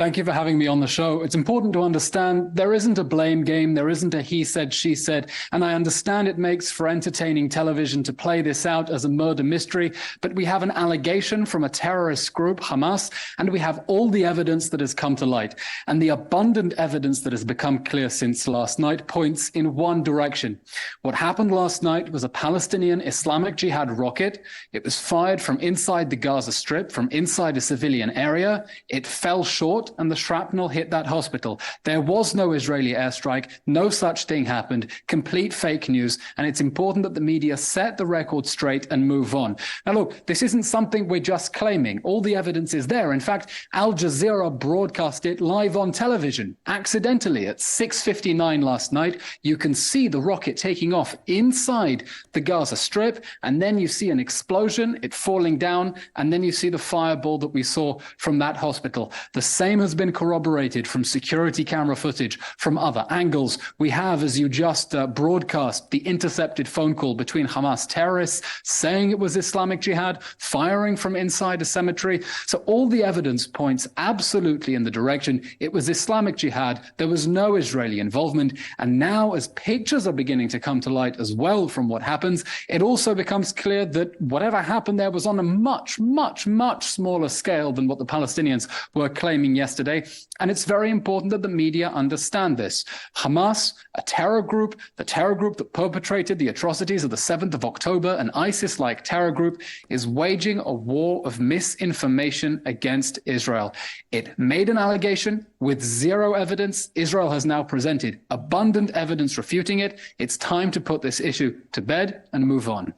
Thank you for having me on the show. It's important to understand there isn't a blame game. There isn't a he said, she said. And I understand it makes for entertaining television to play this out as a murder mystery. But we have an allegation from a terrorist group, Hamas, and we have all the evidence that has come to light. And the abundant evidence that has become clear since last night points in one direction. What happened last night was a Palestinian Islamic Jihad rocket. It was fired from inside the Gaza Strip, from inside a civilian area. It fell short, and the shrapnel hit that hospital. There was no Israeli airstrike. No such thing happened. Complete fake news. And it's important that the media set the record straight and move on. Now, look, this isn't something we're just claiming. All the evidence is there. In fact, Al Jazeera broadcast it live on television, accidentally at 6:59 last night. You can see the rocket taking off inside the Gaza Strip, and then you see an explosion, it falling down, and then you see the fireball that we saw from that hospital. The same has been corroborated from security camera footage, from other angles. We have, as you just broadcast, the intercepted phone call between Hamas terrorists saying it was Islamic Jihad, firing from inside a cemetery. So all the evidence points absolutely in the direction it was Islamic Jihad. There was no Israeli involvement. And now, as pictures are beginning to come to light as well from what happens, it also becomes clear that whatever happened there was on a much, much, much smaller scale than what the Palestinians were claiming yesterday. And it's very important that the media understand this. Hamas, a terror group, the terror group that perpetrated the atrocities of the 7th of October, an ISIS-like terror group, is waging a war of misinformation against Israel. It made an allegation with zero evidence. Israel has now presented abundant evidence refuting it. It's time to put this issue to bed and move on.